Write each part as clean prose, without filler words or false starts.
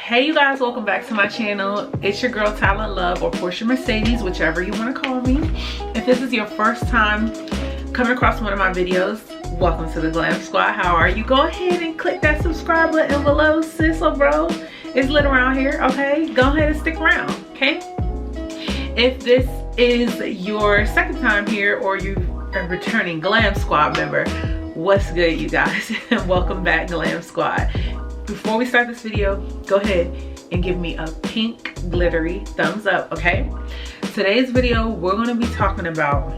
Hey you guys, welcome back to my channel. It's your girl Talent Love, or Portia Mercedes, whichever you want to call me. If this is your first time coming across one of my videos, welcome to the Glam Squad. How are you? Go ahead and click that subscribe button below, sis or bro. It's lit around here, okay? Go ahead and stick around, okay? If this is your second time here, or you are a returning Glam Squad member, what's good you guys? Welcome back, Glam Squad. Before we start this video, go ahead and give me a pink glittery thumbs up, okay? Today's video, we're gonna be talking about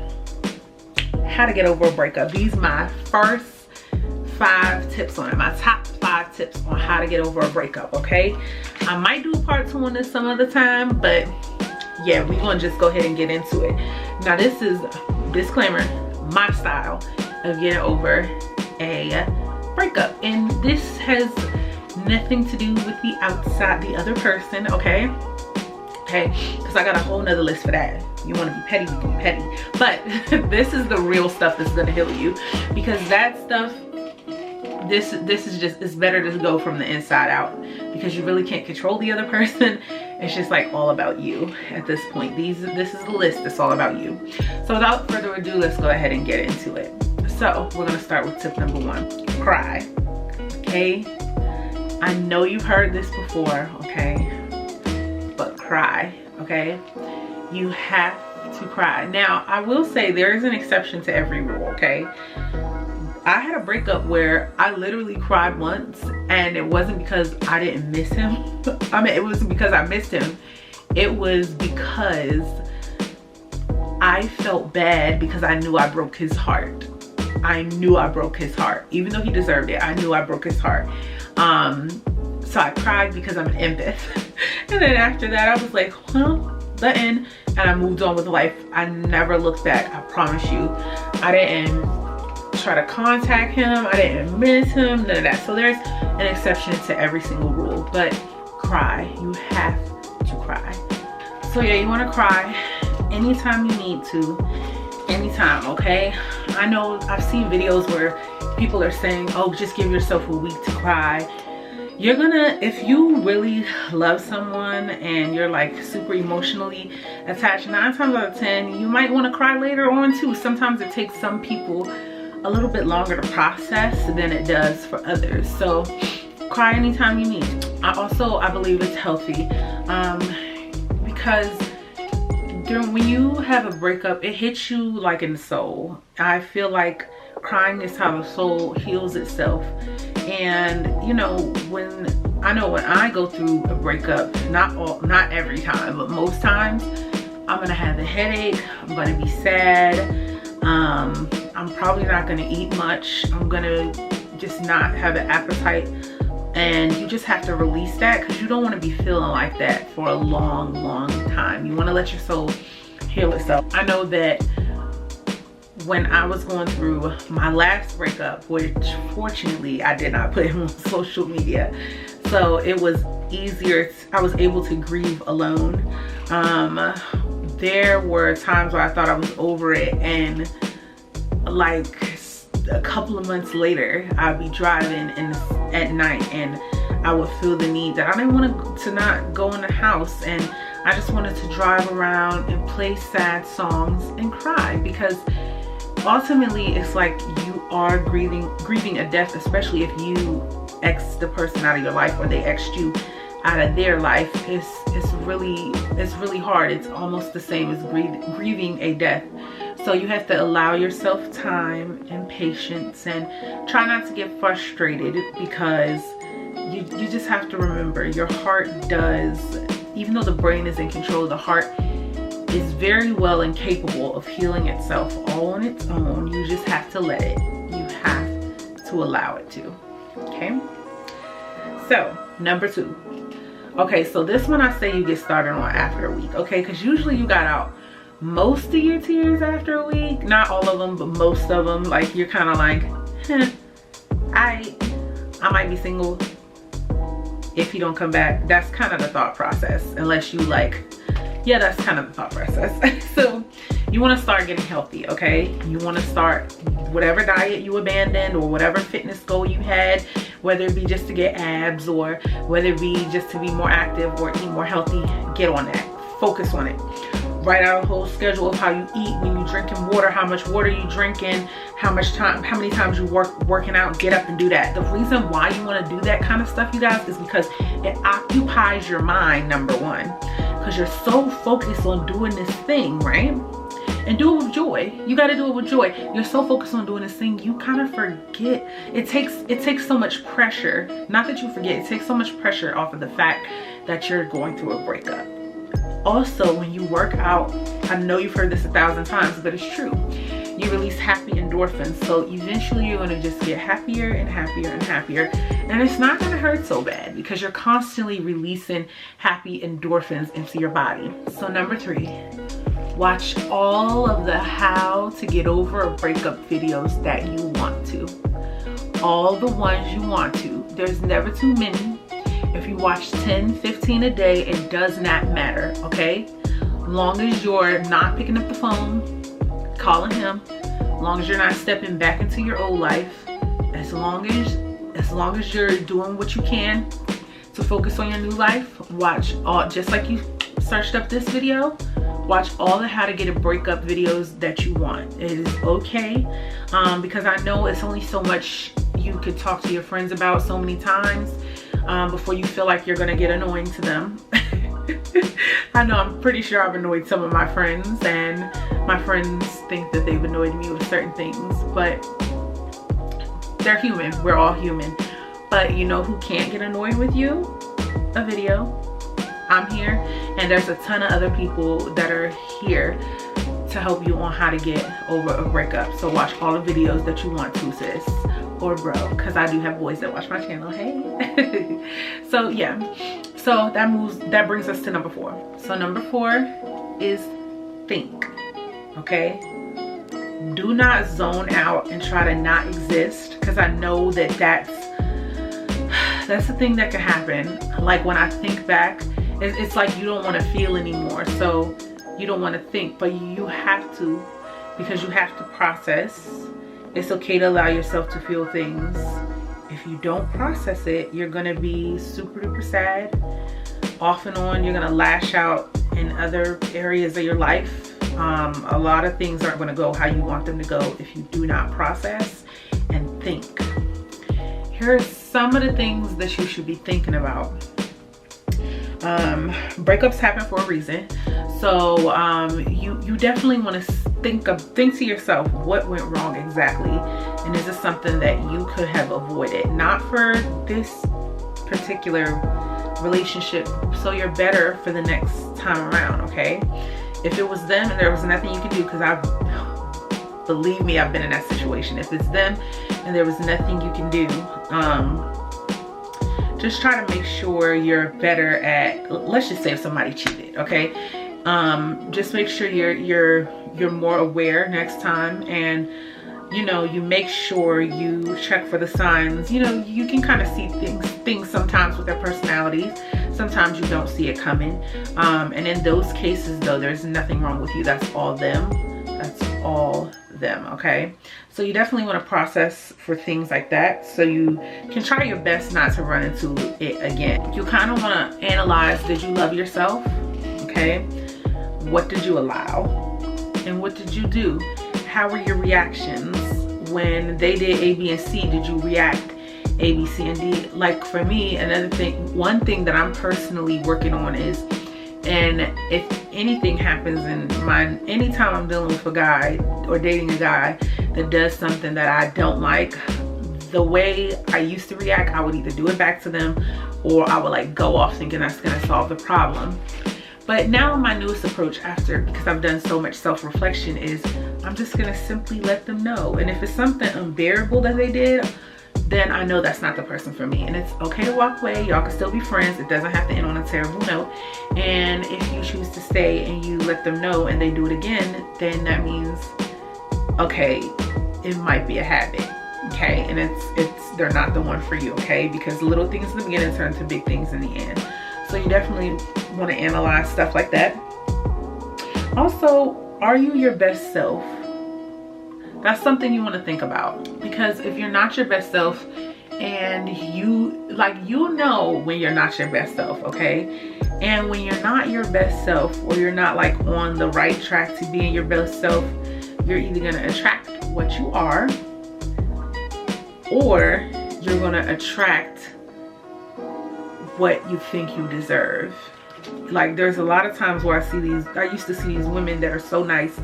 how to get over a breakup. These are my first 5 tips on it, my top 5 tips on how to get over a breakup, okay? I might do a part 2 on this some other time, but yeah, we're gonna just go ahead and get into it. Now this is, disclaimer, my style of getting over a breakup, and this has nothing to do with the other person, okay? Because I got a whole nother list for that. You want to be petty, you can be petty, but this is the real stuff that's gonna heal you, because that stuff, this is just, it's better to go from the inside out, because you really can't control the other person. It's just like all about you at this point. This is the list that's all about you. So without further ado, let's go ahead and get into it. So we're gonna start with tip number 1. Cry, okay? I know you've heard this before, okay? But cry, okay? You have to cry. Now, I will say there is an exception to every rule, okay? I had a breakup where I literally cried once, and it wasn't because I didn't miss him. I mean, it wasn't because I missed him. It was because I felt bad because I knew I broke his heart. I knew I broke his heart. Even though he deserved it, I knew I broke his heart. So I cried because I'm an empath. And then after that, I was like, well, the end. And I moved on with life. I never looked back, I promise you. I didn't try to contact him. I didn't miss him, none of that. So there's an exception to every single rule, but cry. You have to cry. So yeah, you want to cry anytime you need to, anytime, okay? I know I've seen videos where people are saying, oh, just give yourself a week to cry. You're gonna, if you really love someone and you're like super emotionally attached, 9 times out of 10, you might want to cry later on too. Sometimes it takes some people a little bit longer to process than it does for others. So cry anytime you need. I believe it's healthy, because when you have a breakup, it hits you like in the soul. I feel like crying is how the soul heals itself. And you know, when I go through a breakup, not every time, but most times, I'm gonna have a headache, I'm gonna be sad, I'm probably not gonna eat much, I'm gonna just not have an appetite. And you just have to release that, because you don't want to be feeling like that for a long time. You want to let your soul heal itself. I know that when I was going through my last breakup, which fortunately I did not put him on social media, so it was easier, I was able to grieve alone. There were times where I thought I was over it, and like a couple of months later, I'd be driving at night, and I would feel the need that I didn't want to not go in the house, and I just wanted to drive around and play sad songs and cry, because ultimately it's like you are grieving a death, especially if you X the person out of your life, or they X'd you out of their life. It's really hard. It's almost the same as grieving a death. So you have to allow yourself time and patience, and try not to get frustrated, because you just have to remember, your heart does, even though the brain is in control, the heart is very well and capable of healing itself all on its own. You just have to let it. You have to allow it to, okay? So number 2. Okay, so this one I say you get started on after a week, okay? Because usually you got out most of your tears after a week. Not all of them, but most of them. Like, you're kind of like, I might be single if you don't come back. That's kind of the thought process, unless you like, yeah, that's kind of the thought process. So you want to start getting healthy, okay? You want to start whatever diet you abandoned, or whatever fitness goal you had, whether it be just to get abs or whether it be just to be more active or eat more healthy. Get on that, focus on it. Write out a whole schedule of how you eat, when you drinking water, how much water you drinking, how many times you working out. Get up and do that. The reason why you want to do that kind of stuff, you guys, is because it occupies your mind, number one, because you're so focused on doing this thing, right? And do it with joy. You got to do it with joy. You're so focused on doing this thing, you kind of forget. It takes so much pressure. Not that you forget, it takes so much pressure off of the fact that you're going through a breakup. Also, when you work out, I know you've heard this 1,000 times, but it's true. You release happy endorphins. So eventually you're going to just get happier and happier and happier. And it's not going to hurt so bad because you're constantly releasing happy endorphins into your body. So number 3, watch all of the how to get over a breakup videos that you want to. All the ones you want to. There's never too many. If you watch 10, 15 a day, it does not matter, okay? As long as you're not picking up the phone, calling him, as long as you're not stepping back into your old life, as long as you're doing what you can to focus on your new life, watch all, just like you searched up this video, watch all the how to get a breakup videos that you want. It is okay, because I know it's only so much you could talk to your friends about so many times before you feel like you're gonna get annoying to them. I know, I'm pretty sure I've annoyed some of my friends, and my friends think that they've annoyed me with certain things, but they're human. We're all human. But you know who can't get annoyed with you? A video. I'm here, and there's a ton of other people that are here to help you on how to get over a breakup. So watch all the videos that you want to, sis or bro, because I do have boys that watch my channel. Hey. So yeah, so that brings us to number 4. So number 4 is think. Okay, do not zone out and try to not exist, because I know that that's the thing that can happen. Like when I think back, it's like you don't want to feel anymore, so you don't want to think, but you have to, because you have to process. It's okay to allow yourself to feel things. If you don't process it, you're gonna be super duper sad. Off and on, you're gonna lash out in other areas of your life. A lot of things aren't gonna go how you want them to go if you do not process and think. Here are some of the things that you should be thinking about. Breakups happen for a reason, so you definitely want to think to yourself, what went wrong exactly, and is this something that you could have avoided? Not for this particular relationship, so you're better for the next time around. Okay, if it was them and there was nothing you could do, because believe me, I've been in that situation. If it's them and there was nothing you can do, just try to make sure you're better at, let's just say if somebody cheated, okay? Just make sure you're more aware next time, and you know, you make sure you check for the signs. You know, you can kind of see things sometimes with their personalities. Sometimes you don't see it coming. And in those cases though, there's nothing wrong with you. That's all them. That's all them, okay? So you definitely want to process for things like that, so you can try your best not to run into it again. You kind of want to analyze, did you love yourself? Okay, what did you allow and what did you do? How were your reactions when they did A, B, and C? Did you react A, B, C, and D? Like for me, one thing that I'm personally working on is, and if anything happens anytime I'm dealing with a guy or dating a guy that does something that I don't like, the way I used to react, I would either do it back to them, or I would like go off thinking that's gonna solve the problem. But now my newest approach, because I've done so much self-reflection, is I'm just gonna simply let them know. And if it's something unbearable that they did, then I know that's not the person for me, and it's okay to walk away. Y'all can still be friends. It doesn't have to end on a terrible note. And if you choose to stay and you let them know and they do it again, then that means, okay, it might be a habit, okay? And they're not the one for you, okay? Because little things in the beginning turn to big things in the end. So you definitely want to analyze stuff like that. Also, are you your best self? That's something you want to think about, because if you're not your best self and you know when you're not your best self, okay? And when you're not your best self, or you're not like on the right track to being your best self, you're either gonna attract what you are, or you're gonna attract what you think you deserve. Like, there's a lot of times where I used to see these women that are so nice,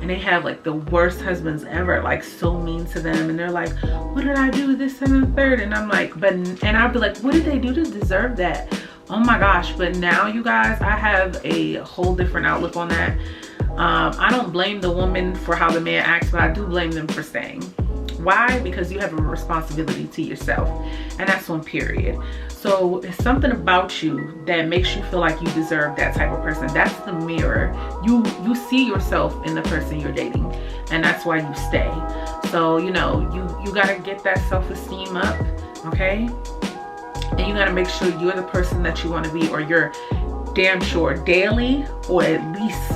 and they have like the worst husbands ever, like so mean to them, and they're like, what did I do, this and the third? And I'm like, and I'd be like, what did they do to deserve that? Oh my gosh. But now, you guys, I have a whole different outlook on that. I don't blame the woman for how the man acts, but I do blame them for staying. Why? Because you have a responsibility to yourself, and that's on period. So it's something about you that makes you feel like you deserve that type of person. That's the mirror. You see yourself in the person you're dating, and that's why you stay. So, you know, you gotta get that self-esteem up, okay? And you gotta make sure you're the person that you want to be, or you're damn sure daily, or at least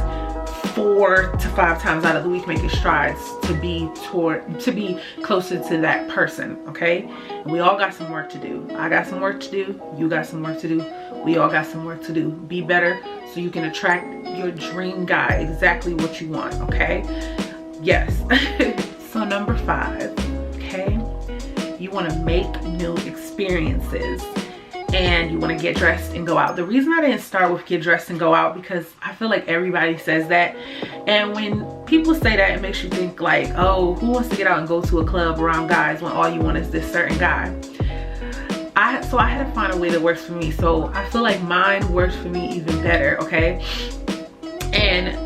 4 to 5 times out of the week, making strides to be closer to that person, okay? And we all got some work to do. I got some work to do. You got some work to do. We all got some work to do. Be better so you can attract your dream guy, exactly what you want, okay? Yes. So number 5, okay? You want to make new experiences, and you want to get dressed and go out. The reason I didn't start with get dressed and go out, because I feel like everybody says that, and when people say that, it makes you think like, oh, who wants to get out and go to a club around guys when all you want is this certain guy? So I had to find a way that works for me. So I feel like mine works for me even better, okay? And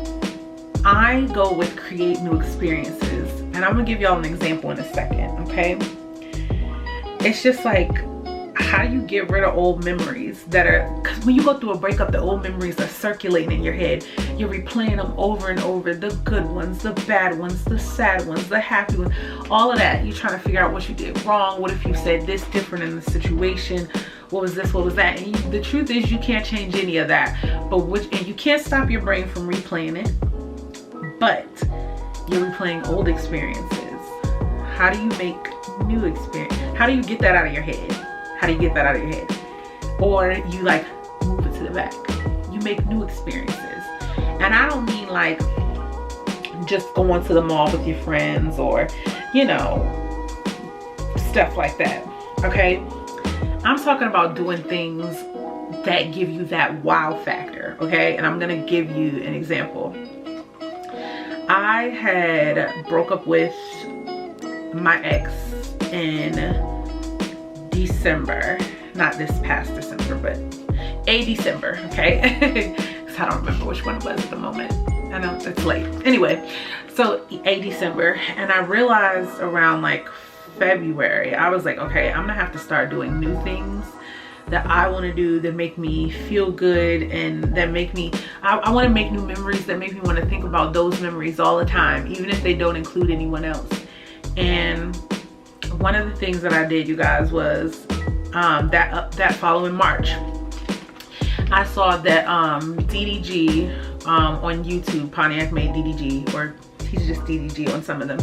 I go with create new experiences, and I'm gonna give y'all an example in a second, okay? It's just like, how do you get rid of old memories that are, because when you go through a breakup, the old memories are circulating in your head. You're replaying them over and over, the good ones, the bad ones, the sad ones, the happy ones, all of that. You're trying to figure out what you did wrong. What if you said this different in the situation? What was this, what was that? And the truth is, you can't change any of that, and you can't stop your brain from replaying it, but you're replaying old experiences. How do you make new experience? How do you get that out of your head? How do you get that out of your head? Or you like move it to the back. You make new experiences. And I don't mean like just going to the mall with your friends, or, you know, stuff like that, okay? I'm talking about doing things that give you that wow factor, okay? And I'm gonna give you an example. I had broke up with my ex in December, not this past December, but a December, okay? Because I don't remember which one it was at the moment. I know it's late. Anyway, so a December, and I realized around like February, I was like, okay, I'm gonna have to start doing new things that I want to do that make me feel good, and that make me, I want to make new memories that make me want to think about those memories all the time, even if they don't include anyone else. And one of the things that I did, you guys, was that following March, I saw that DDG on YouTube, Pontiac made DDG, or he's just DDG on some of them.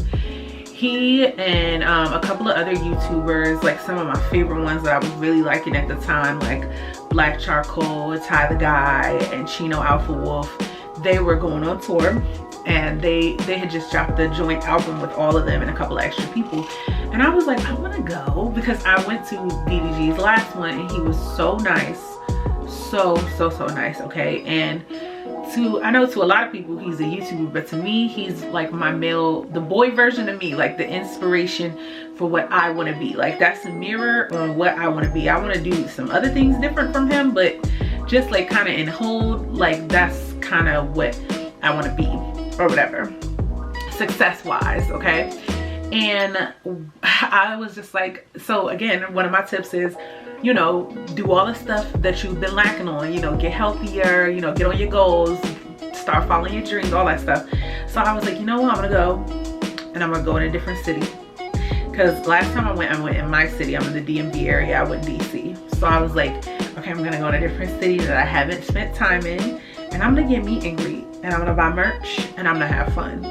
He and a couple of other YouTubers, like some of my favorite ones that I was really liking at the time, like Black Charcoal, Ty the Guy, and Chino Alpha Wolf, they were going on tour, and they had just dropped the joint album with all of them and a couple of extra people. And I was like, I want to go, because I went to DDG's last one, and he was so nice, so nice, okay? And I know to a lot of people he's a YouTuber, but to me he's like the boy version of me, like the inspiration for what I want to be. Like, that's a mirror on what I want to be. I want to do some other things different from him, but just like kind of in hold, like that's kind of what I want to be, or whatever, success wise, okay? And I was just like, so again, one of my tips is, you know, do all the stuff that you've been lacking on, you know, get healthier, you know, get on your goals, start following your dreams, all that stuff. So I was like, you know what, I'm gonna go, and I'm gonna go in a different city. Because last time I went in my city. I'm in the DMV area. I went DC. So I was like, okay, I'm gonna go in a different city that I haven't spent time in, and I'm gonna get meet and greet, and I'm gonna buy merch, and I'm gonna have fun.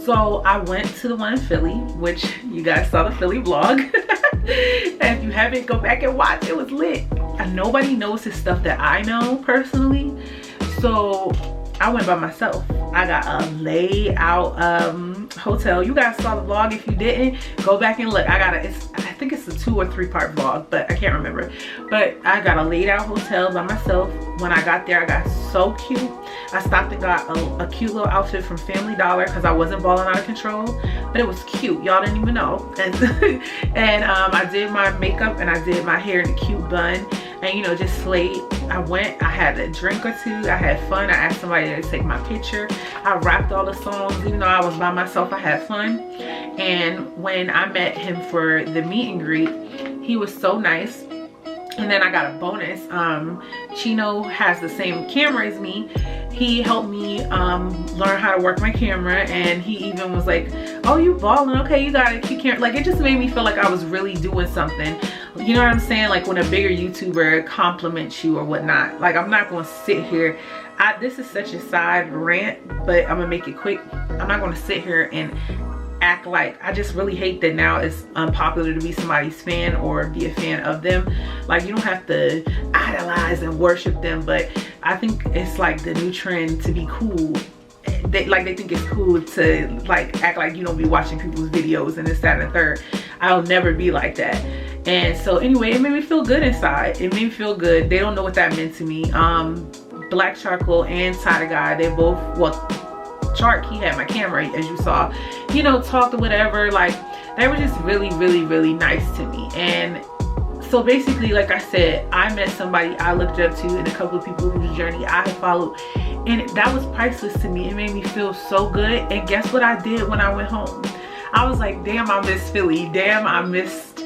So I went to the one in Philly, which you guys saw the Philly vlog. And if you haven't, go back and watch. It was lit. And nobody knows his stuff that I know personally. So I went by myself. I got a laid out hotel. You guys saw the vlog. If you didn't, go back and look. I think it's a 2 or 3 part vlog, but I can't remember. But I got a laid out hotel by myself. When I got there, I got so cute. I stopped and got a cute little outfit from Family Dollar because I wasn't balling out of control, but it was cute. Y'all didn't even know. And I did my makeup and I did my hair in a cute bun, and you know, just slayed. I went, I had a drink or 2, I had fun. I asked somebody to take my picture. I rapped all the songs. Even though I was by myself, I had fun. And when I met him for the meet and greet, he was so nice. And then I got a bonus. Chino has the same camera as me. He helped me learn how to work my camera, and he even was like, oh, you balling, okay, you got a cute camera. Like, it just made me feel like I was really doing something. You know what I'm saying? Like when a bigger YouTuber compliments you or whatnot. Like, I'm not gonna sit here, this is such a side rant, but I'm gonna make it quick. I'm not gonna sit here and act like, I just really hate that now it's unpopular to be somebody's fan or be a fan of them. Like, you don't have to idolize and worship them, but I think it's like the new trend to be cool. They think it's cool to like act like you don't be watching people's videos and this, that, and the third. I'll never be like that. And so anyway, it made me feel good inside. It made me feel good. They don't know what that meant to me. Black Charcoal and Ty the Guy, they both, well, Chark, he had my camera as you saw, you know, talked or whatever. Like, they were just really, really, really nice to me. And so basically, like I said, I met somebody I looked up to and a couple of people whose journey I had followed, and that was priceless to me. It made me feel so good. And guess what I did when I went home? I was like, damn, I miss Philly. Damn, I missed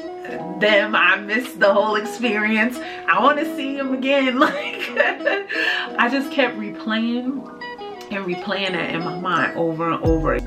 them. I missed the whole experience. I want to see them again. Like, I just kept replaying and replaying that in my mind over and over.